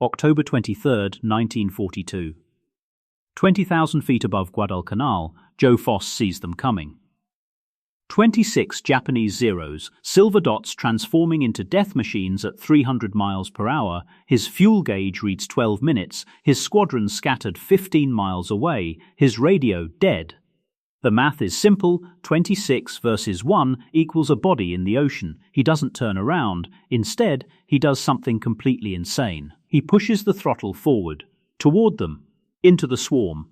October 23, 1942. 20,000 feet above Guadalcanal, Joe Foss sees them coming. 26 Japanese Zeros, silver dots transforming into death machines at 300 miles per hour, his fuel gauge reads 12 minutes, his squadron scattered 15 miles away, his radio dead. The math is simple, 26 versus 1 equals a body in the ocean. He doesn't turn around. Instead, he does something completely insane. He pushes the throttle forward, toward them, into the swarm.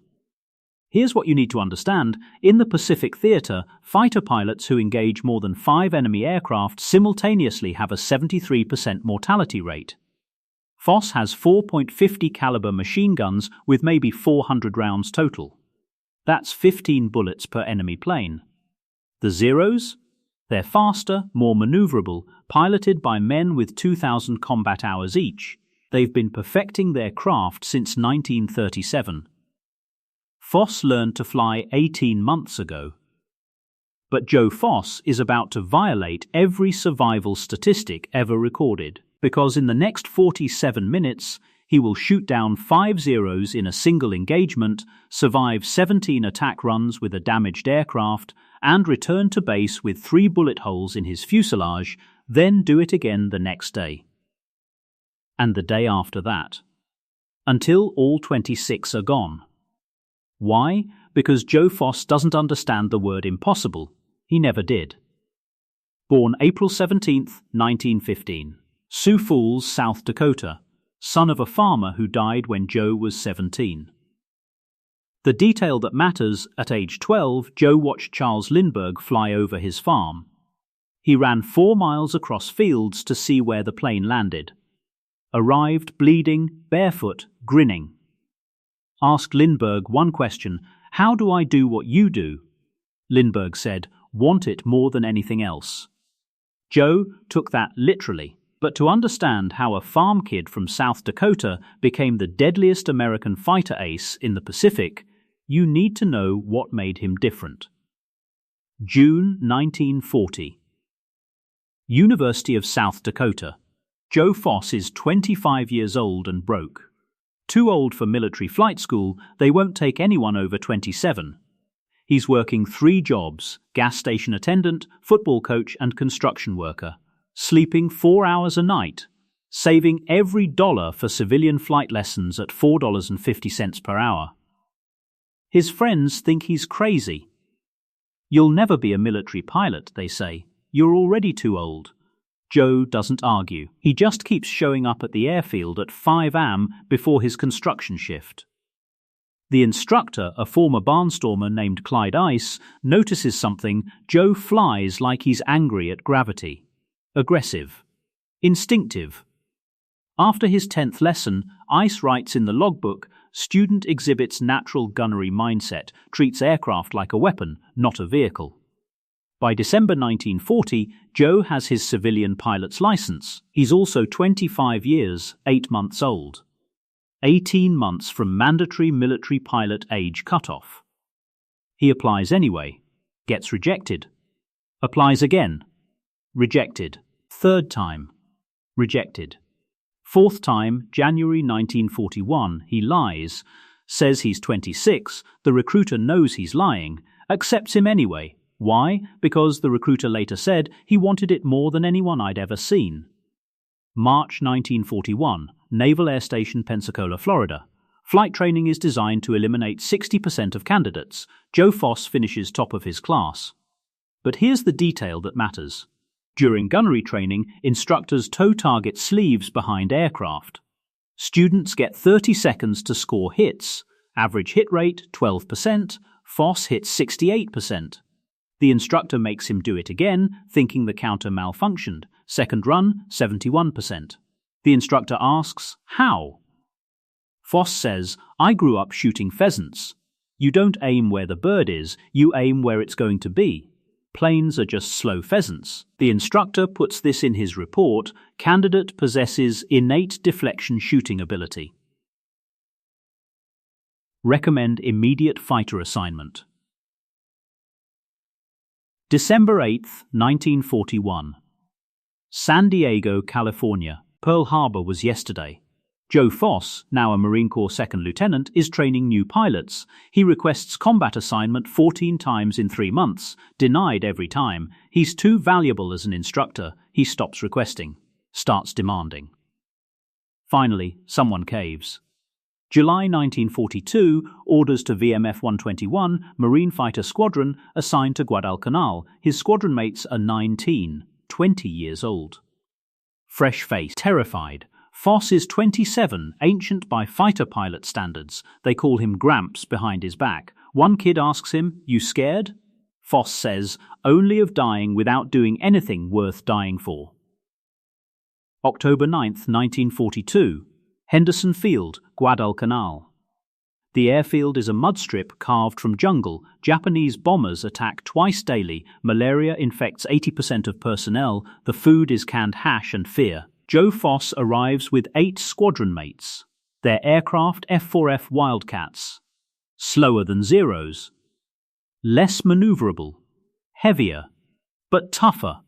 Here's what you need to understand. In the Pacific Theater, fighter pilots who engage more than 5 enemy aircraft simultaneously have a 73% mortality rate. Foss has 4.50 caliber machine guns with maybe 400 rounds total. That's 15 bullets per enemy plane. The Zeros? They're faster, more maneuverable, piloted by men with 2,000 combat hours each. They've been perfecting their craft since 1937. Foss learned to fly 18 months ago. But Joe Foss is about to violate every survival statistic ever recorded, because in the next 47 minutes, he will shoot down 5 Zeros in a single engagement, survive 17 attack runs with a damaged aircraft, and return to base with 3 bullet holes in his fuselage, then do it again the next day. And the day after that. Until all 26 are gone. Why? Because Joe Foss doesn't understand the word impossible. He never did. Born April 17, 1915. Sioux Falls, South Dakota. Son of a farmer who died when Joe was 17. The detail that matters, at age 12, Joe watched Charles Lindbergh fly over his farm. He ran 4 miles across fields to see where the plane landed. Arrived bleeding, barefoot, grinning. Asked Lindbergh one question, "How do I do what you do?" Lindbergh said, "Want it more than anything else." Joe took that literally. But to understand how a farm kid from South Dakota became the deadliest American fighter ace in the Pacific, you need to know what made him different. June 1940. University of South Dakota. Joe Foss is 25 years old and broke. Too old for military flight school, they won't take anyone over 27. He's working 3 jobs: gas station attendant, football coach, and construction worker. Sleeping 4 hours a night, saving every dollar for civilian flight lessons at $4.50 per hour. His friends think he's crazy. "You'll never be a military pilot," they say. "You're already too old." Joe doesn't argue. He just keeps showing up at the airfield at 5 a.m. before his construction shift. The instructor, a former barnstormer named Clyde Ice, notices something. Joe flies like he's angry at gravity. Aggressive. Instinctive. After his 10th lesson, Ice writes in the logbook, "Student exhibits natural gunnery mindset, treats aircraft like a weapon, not a vehicle." By December 1940, Joe has his civilian pilot's license. He's also 25 years, 8 months old. 18 months from mandatory military pilot age cutoff. He applies anyway. Gets rejected. Applies again. Rejected. 3rd time. Rejected. 4th time, January 1941, he lies. Says he's 26, the recruiter knows he's lying, accepts him anyway. Why? Because the recruiter later said he wanted it more than anyone I'd ever seen. March 1941, Naval Air Station, Pensacola, Florida. Flight training is designed to eliminate 60% of candidates. Joe Foss finishes top of his class. But here's the detail that matters. During gunnery training, instructors tow target sleeves behind aircraft. Students get 30 seconds to score hits. Average hit rate, 12%. Foss hits 68%. The instructor makes him do it again, thinking the counter malfunctioned. Second run, 71%. The instructor asks, "How?" Foss says, "I grew up shooting pheasants. You don't aim where the bird is, you aim where it's going to be. Planes are just slow pheasants." The instructor puts this in his report. Candidate possesses innate deflection shooting ability. Recommend immediate fighter assignment. December 8, 1941. San Diego, California. Pearl Harbor was yesterday. Joe Foss, now a Marine Corps second lieutenant, is training new pilots. He requests combat assignment 14 times in 3 months, denied every time. He's too valuable as an instructor. He stops requesting, starts demanding. Finally, someone caves. July 1942, orders to VMF 121, Marine Fighter Squadron, assigned to Guadalcanal. His squadron mates are 19, 20 years old. Fresh-faced, terrified. Foss is 27, ancient by fighter pilot standards. They call him Gramps behind his back. One kid asks him, "You scared?" Foss says, "Only of dying without doing anything worth dying for." October 9, 1942. Henderson Field, Guadalcanal. The airfield is a mud strip carved from jungle. Japanese bombers attack twice daily. Malaria infects 80% of personnel. The food is canned hash and fear. Joe Foss arrives with 8 squadron mates. Their aircraft F-4F Wildcats. Slower than Zeros. Less maneuverable. Heavier. But tougher.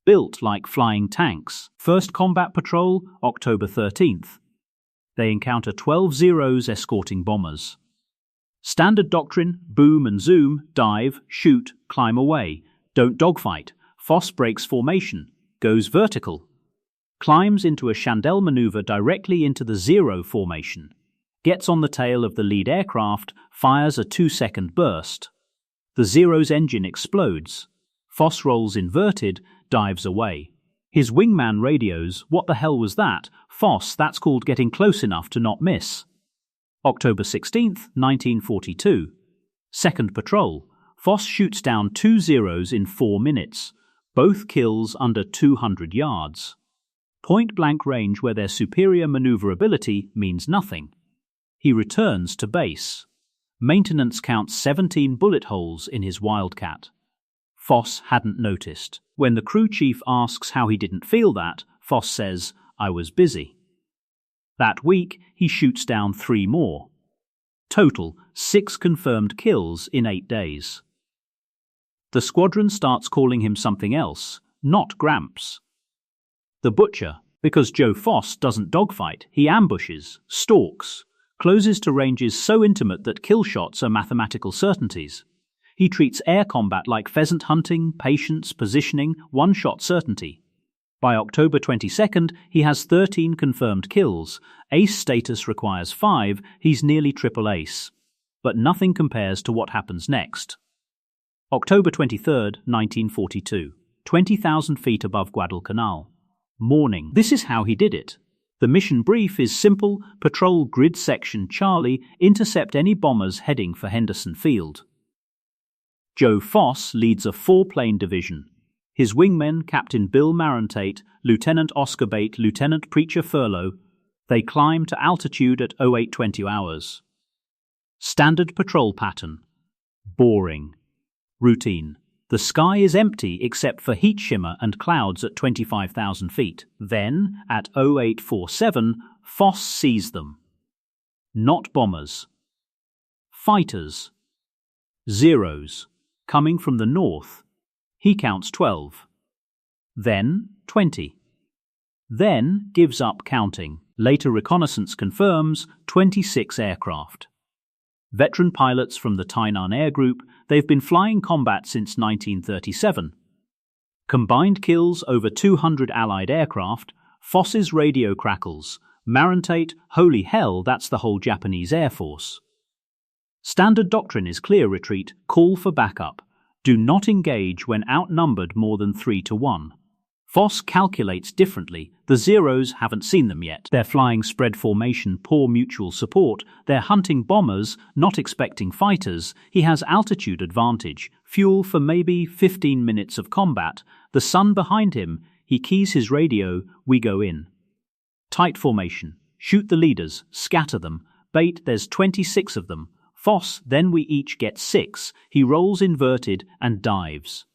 Built like flying tanks. First combat patrol, October 13th. They encounter 12 Zeros escorting bombers. Standard doctrine, boom and zoom, dive, shoot, climb away. Don't dogfight. Foss breaks formation. Goes vertical. Climbs into a chandelle maneuver directly into the Zero formation. Gets on the tail of the lead aircraft, fires a 2-second burst. The Zero's engine explodes. Foss rolls inverted, dives away. His wingman radios, "What the hell was that?" "Foss, that's called getting close enough to not miss." October 16, 1942. Second patrol. Foss shoots down 2 Zeros in 4 minutes. Both kills under 200 yards. Point-blank range where their superior maneuverability means nothing. He returns to base. Maintenance counts 17 bullet holes in his Wildcat. Foss hadn't noticed. When the crew chief asks how he didn't feel that, Foss says, "I was busy." That week, he shoots down 3 more. Total, 6 confirmed kills in 8 days. The squadron starts calling him something else, not Gramps. The Butcher, because Joe Foss doesn't dogfight, he ambushes, stalks, closes to ranges so intimate that kill shots are mathematical certainties. He treats air combat like pheasant hunting, patience, positioning, one-shot certainty. By October 22nd, he has 13 confirmed kills. Ace status requires 5, he's nearly triple ace. But nothing compares to what happens next. October 23rd, 1942. 20,000 feet above Guadalcanal. Morning. This is how he did it. The mission brief is simple: patrol grid section Charlie, intercept any bombers heading for Henderson Field. Joe Foss leads a 4-plane division. His wingmen, Captain Bill Marantate, Lieutenant Oscar Bate, Lieutenant Preacher Furlow. They climb to altitude at 0820 hours. Standard patrol pattern. Boring. Routine. The sky is empty except for heat shimmer and clouds at 25,000 feet. Then, at 0847, Foss sees them. Not bombers. Fighters. Zeros. Coming from the north. He counts 12. Then 20. Then gives up counting. Later reconnaissance confirms 26 aircraft. Veteran pilots from the Tainan Air Group, they've been flying combat since 1937. Combined kills over 200 Allied aircraft. Foss's radio crackles. Marantate, holy hell, that's the whole Japanese Air Force. Standard doctrine is clear retreat, call for backup. Do not engage when outnumbered more than 3-1. Foss calculates differently. The Zeros haven't seen them yet. They're flying spread formation, poor mutual support. They're hunting bombers, not expecting fighters. He has altitude advantage. Fuel for maybe 15 minutes of combat. The sun behind him. He keys his radio. We go in. Tight formation. Shoot the leaders. Scatter them. Bait, there's 26 of them. Foss, then we each get 6. He rolls inverted and dives.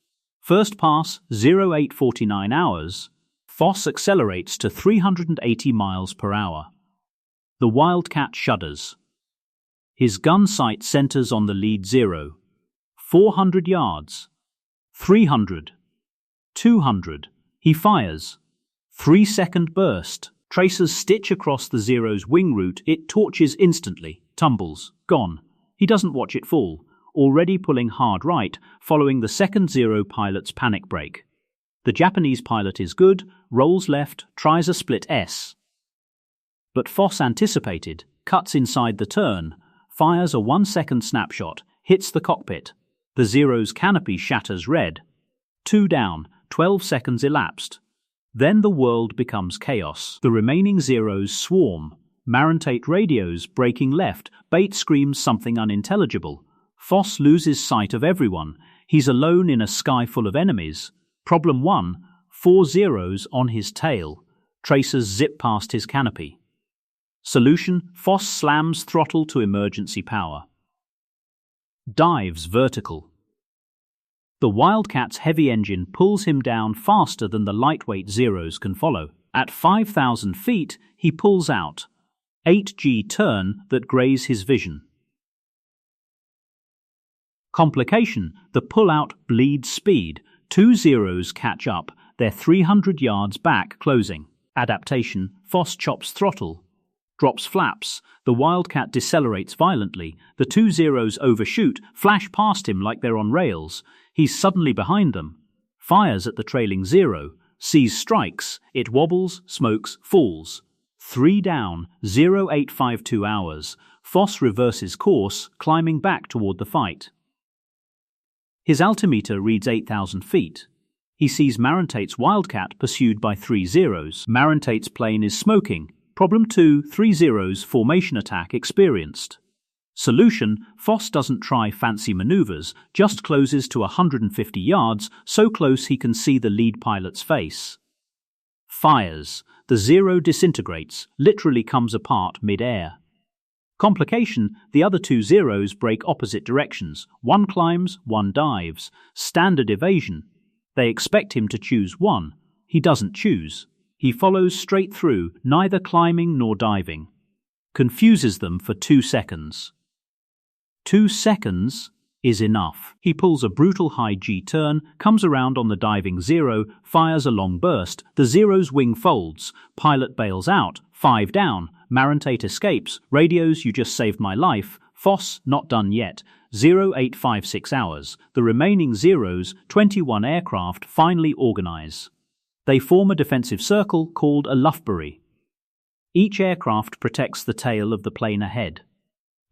First pass, 0849 hours. Foss accelerates to 380 miles per hour. The Wildcat shudders. His gun sight centers on the lead Zero. 400 yards. 300. 200. He fires. 3-second burst. Tracers stitch across the Zero's wing route. It torches instantly, tumbles, gone. He doesn't watch it fall, already pulling hard right, following the second Zero pilot's panic brake. The Japanese pilot is good, rolls left, tries a split S. But Foss anticipated, cuts inside the turn, fires a 1-second snapshot, hits the cockpit. The Zero's canopy shatters red. 2 down, 12 seconds elapsed. Then the world becomes chaos. The remaining Zeros swarm. Marantate radios breaking left. Bate screams something unintelligible. Foss loses sight of everyone. He's alone in a sky full of enemies. Problem 1, 4 Zeros on his tail. Tracers zip past his canopy. Solution, Foss slams throttle to emergency power. Dives vertical. The Wildcat's heavy engine pulls him down faster than the lightweight Zeros can follow. At 5,000 feet, he pulls out. 8G turn that graze his vision. Complication, the pull-out bleeds speed. 2 Zeros catch up, they're 300 yards back closing. Adaptation, Foss chops throttle. Drops flaps, the Wildcat decelerates violently. The 2 Zeros overshoot, flash past him like they're on rails. He's suddenly behind them. Fires at the trailing Zero, sees strikes, it wobbles, smokes, falls. 3 down, 0852 hours. Foss reverses course, climbing back toward the fight. His altimeter reads 8,000 feet. He sees Marantate's Wildcat pursued by 3 Zeros. Marantate's plane is smoking. Problem 2, 3 Zeros formation attack experienced. Solution, Foss doesn't try fancy maneuvers, just closes to 150 yards, so close he can see the lead pilot's face. Fires. The Zero disintegrates, literally comes apart mid-air. Complication, the other 2 Zeros break opposite directions. One climbs, one dives. Standard evasion. They expect him to choose one. He doesn't choose. He follows straight through, neither climbing nor diving. Confuses them for 2 seconds. 2 seconds is enough. He pulls a brutal high G turn, comes around on the diving Zero, fires a long burst. The Zero's wing folds. Pilot bails out. 5 down. Marantate escapes. Radios, you just saved my life. Foss, not done yet. 0856 hours. The remaining Zeros, 21 aircraft, finally organize. They form a defensive circle called a Loughbury. Each aircraft protects the tail of the plane ahead.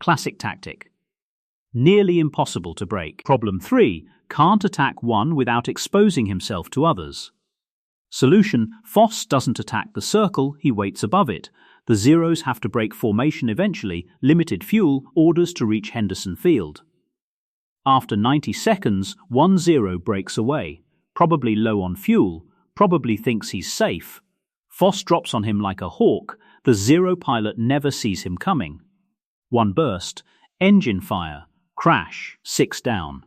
Classic tactic. Nearly impossible to break. Problem 3. Can't attack one without exposing himself to others. Solution, Foss doesn't attack the circle, he waits above it. The Zeros have to break formation eventually, limited fuel, orders to reach Henderson Field. After 90 seconds, 1 Zero breaks away, probably low on fuel, probably thinks he's safe. Foss drops on him like a hawk, the Zero pilot never sees him coming. 1 burst, engine fire, crash, 6 down.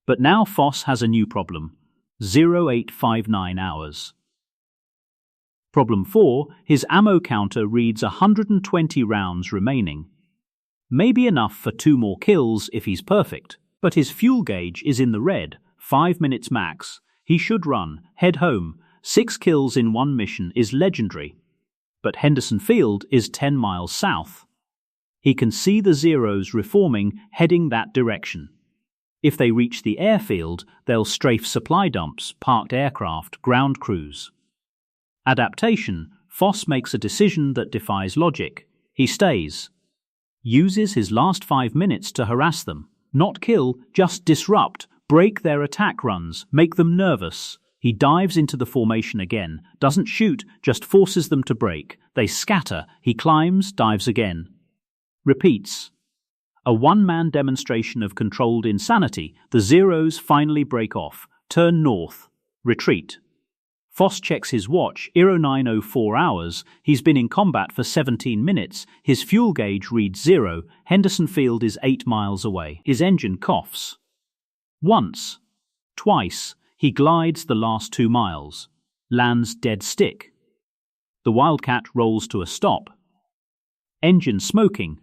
But now Foss has a new problem, 0859 hours. Problem 4, his ammo counter reads 120 rounds remaining. Maybe enough for 2 more kills if he's perfect, but his fuel gauge is in the red, 5 minutes max. He should run, head home. 6 kills in 1 mission is legendary. But Henderson Field is 10 miles south. He can see the Zeros reforming, heading that direction. If they reach the airfield, they'll strafe supply dumps, parked aircraft, ground crews. Adaptation, Foss makes a decision that defies logic. He stays. Uses his last 5 minutes to harass them. Not kill, just disrupt, break their attack runs, make them nervous. He dives into the formation again, doesn't shoot, just forces them to break. They scatter, he climbs, dives again. Repeats. A one-man demonstration of controlled insanity. The Zeros finally break off, turn north, retreat. Foss checks his watch, 0904 hours. He's been in combat for 17 minutes. His fuel gauge reads 0. Henderson Field is 8 miles away. His engine coughs. Once. Twice. He glides the last 2 miles. Lands dead stick. The Wildcat rolls to a stop. Engine smoking.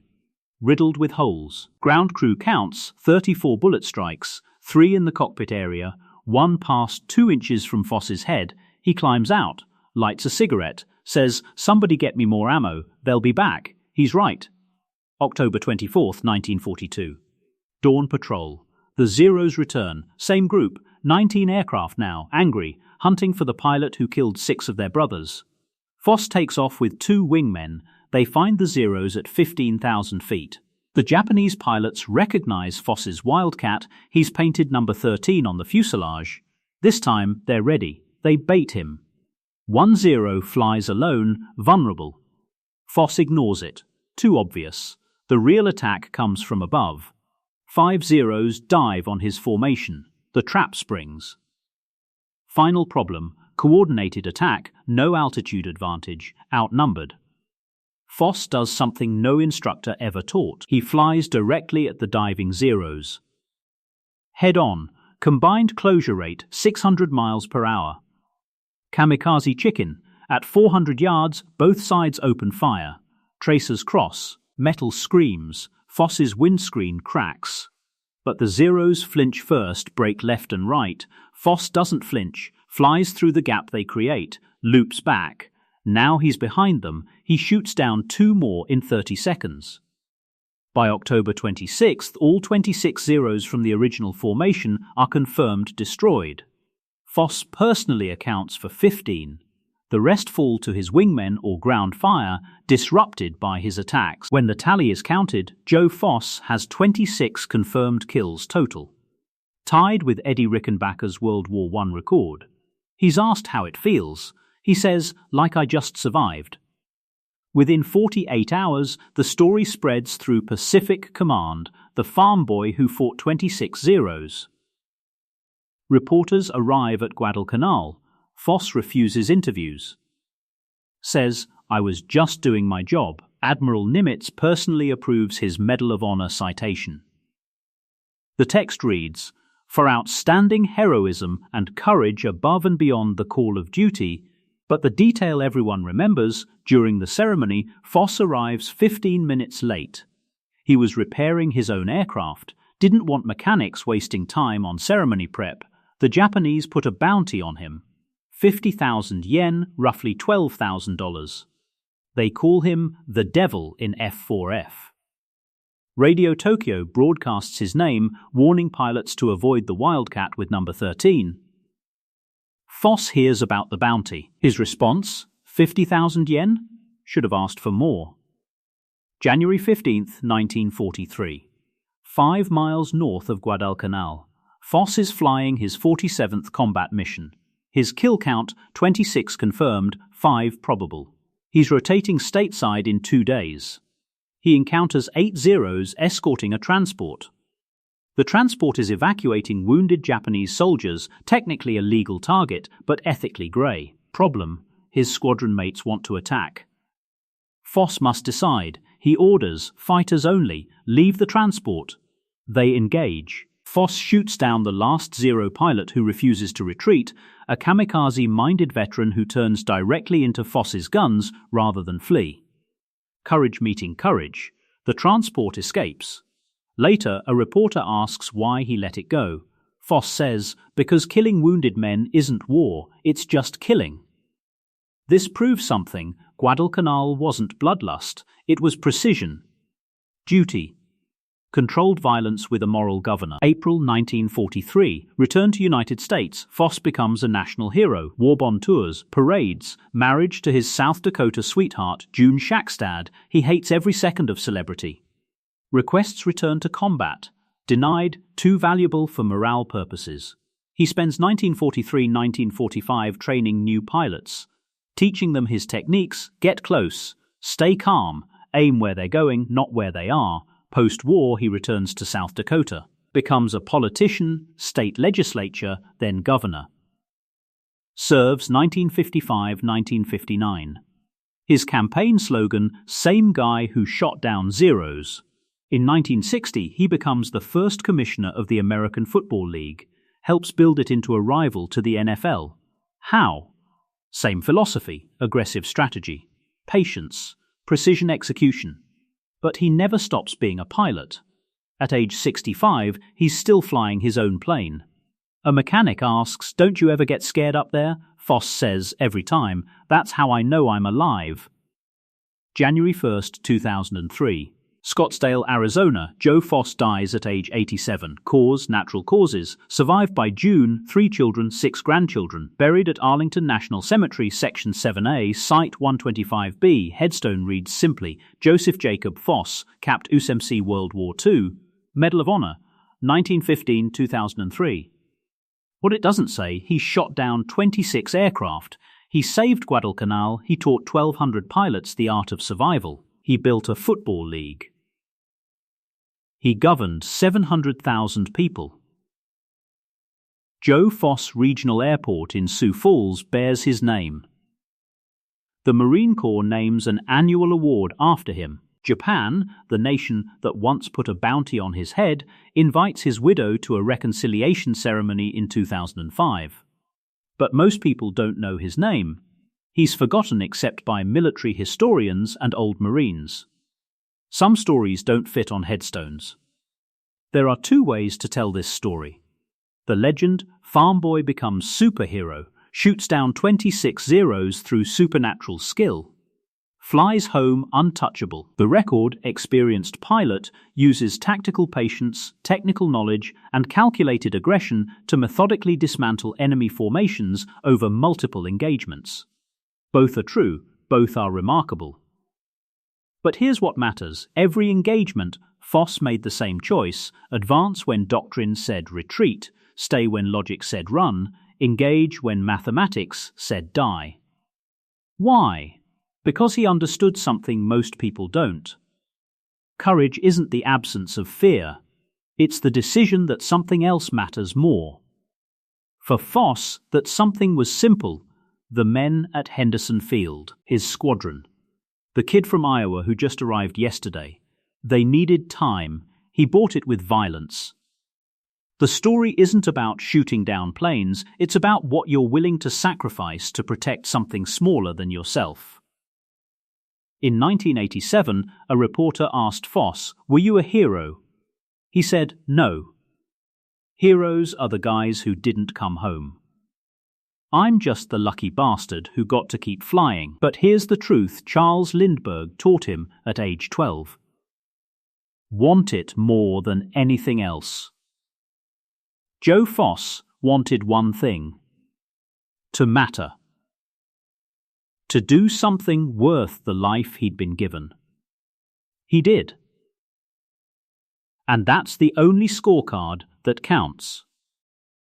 Riddled with holes. Ground crew counts 34 bullet strikes, 3 in the cockpit area, 1 passed 2 inches from Foss's head. He climbs out, lights a cigarette, says, "Somebody get me more ammo, they'll be back." He's right. October 24th, 1942. Dawn Patrol. The Zeros return. Same group, 19 aircraft now, angry, hunting for the pilot who killed 6 of their brothers. Foss takes off with 2 wingmen. They find the Zeros at 15,000 feet. The Japanese pilots recognize Foss's Wildcat. He's painted number 13 on the fuselage. This time, they're ready. They bait him. 1 Zero flies alone, vulnerable. Foss ignores it. Too obvious. The real attack comes from above. 5 Zeros dive on his formation. The trap springs. Final problem: coordinated attack, no altitude advantage, outnumbered. Foss does something no instructor ever taught. He flies directly at the diving Zeros. Head on. Combined closure rate 600 miles per hour. Kamikaze chicken. At 400 yards, both sides open fire. Tracers cross. Metal screams. Foss's windscreen cracks. But the Zeros flinch first, break left and right. Foss doesn't flinch, flies through the gap they create, loops back. Now he's behind them. He shoots down 2 more in 30 seconds. By October 26th, all 26 Zeros from the original formation are confirmed destroyed. Foss personally accounts for 15. The rest fall to his wingmen or ground fire, disrupted by his attacks. When the tally is counted, Joe Foss has 26 confirmed kills total, tied with Eddie Rickenbacker's World War I record. He's asked how it feels. He says, "Like I just survived." Within 48 hours, the story spreads through Pacific Command, the farm boy who fought 26 Zeros. Reporters arrive at Guadalcanal. Foss refuses interviews. Says, "I was just doing my job." Admiral Nimitz personally approves his Medal of Honor citation. The text reads, "For outstanding heroism and courage above and beyond the call of duty," but the detail everyone remembers: during the ceremony, Foss arrives 15 minutes late. He was repairing his own aircraft, didn't want mechanics wasting time on ceremony prep. The Japanese put a bounty on him. 50,000 yen, roughly $12,000. They call him the Devil in F4F. Radio Tokyo broadcasts his name, warning pilots to avoid the Wildcat with number 13. Foss hears about the bounty. His response: 50,000 yen? Should have asked for more. January 15th, 1943. 5 miles north of Guadalcanal. Foss is flying his 47th combat mission. His kill count, 26 confirmed, 5 probable. He's rotating stateside in 2 days. He encounters 8 Zeros escorting a transport. The transport is evacuating wounded Japanese soldiers, technically a legal target, but ethically grey. Problem: his squadron mates want to attack. Foss must decide. He orders, fighters only, leave the transport. They engage. Foss shoots down the last Zero pilot who refuses to retreat, a kamikaze-minded veteran who turns directly into Foss's guns rather than flee. Courage meeting courage. The transport escapes. Later, a reporter asks why he let it go. Foss says, "Because killing wounded men isn't war, it's just killing." This proves something. Guadalcanal wasn't bloodlust, it was precision. Duty. Controlled violence with a moral governor. April 1943. Return to United States. Foss becomes a national hero. War bond tours, parades, marriage to his South Dakota sweetheart, June Shackstad. He hates every second of celebrity. Requests return to combat. Denied, too valuable for morale purposes. He spends 1943-1945 training new pilots, teaching them his techniques: get close, stay calm, aim where they're going, not where they are. Post-war, he returns to South Dakota, becomes a politician, state legislature, then governor. Serves 1955-1959. His campaign slogan: "Same guy who shot down Zeros." In 1960, he becomes the first commissioner of the American Football League, helps build it into a rival to the NFL. How? Same philosophy: aggressive strategy, patience, precision execution. But he never stops being a pilot. At age 65, he's still flying his own plane. A mechanic asks, "Don't you ever get scared up there?" Foss says every time, "That's how I know I'm alive." January 1st, 2003. Scottsdale, Arizona. Joe Foss dies at age 87. Cause, natural causes. Survived by June, 3 children, 6 grandchildren. Buried at Arlington National Cemetery, Section 7A, Site 125B. Headstone reads simply, Joseph Jacob Foss, Capt. USMC World War II. Medal of Honor, 1915-2003. What it doesn't say, he shot down 26 aircraft. He saved Guadalcanal. He taught 1,200 pilots the art of survival. He built a football league. He governed 700,000 people. Joe Foss Regional Airport in Sioux Falls bears his name. The Marine Corps names an annual award after him. Japan, the nation that once put a bounty on his head, invites his widow to a reconciliation ceremony in 2005. But most people don't know his name. He's forgotten except by military historians and old Marines. Some stories don't fit on headstones. There are 2 ways to tell this story. The legend, farm boy becomes superhero, shoots down 26 Zeros through supernatural skill. Flies home untouchable. The record, experienced pilot, uses tactical patience, technical knowledge, and calculated aggression to methodically dismantle enemy formations over multiple engagements. Both are true, both are remarkable. But here's what matters. Every engagement, Foss made the same choice: advance when doctrine said retreat, stay when logic said run, engage when mathematics said die. Why? Because he understood something most people don't. Courage isn't the absence of fear. It's the decision that something else matters more. For Foss, that something was simple: the men at Henderson Field, his squadron. The kid from Iowa who just arrived yesterday. They needed time. He bought it with violence. The story isn't about shooting down planes, it's about what you're willing to sacrifice to protect something smaller than yourself. In 1987, a reporter asked Foss, "Were you a hero?" He said, "No. Heroes are the guys who didn't come home. I'm just the lucky bastard who got to keep flying." But here's the truth Charles Lindbergh taught him at age 12. Want it more than anything else. Joe Foss wanted one thing: to matter. To do something worth the life he'd been given. He did. And that's the only scorecard that counts.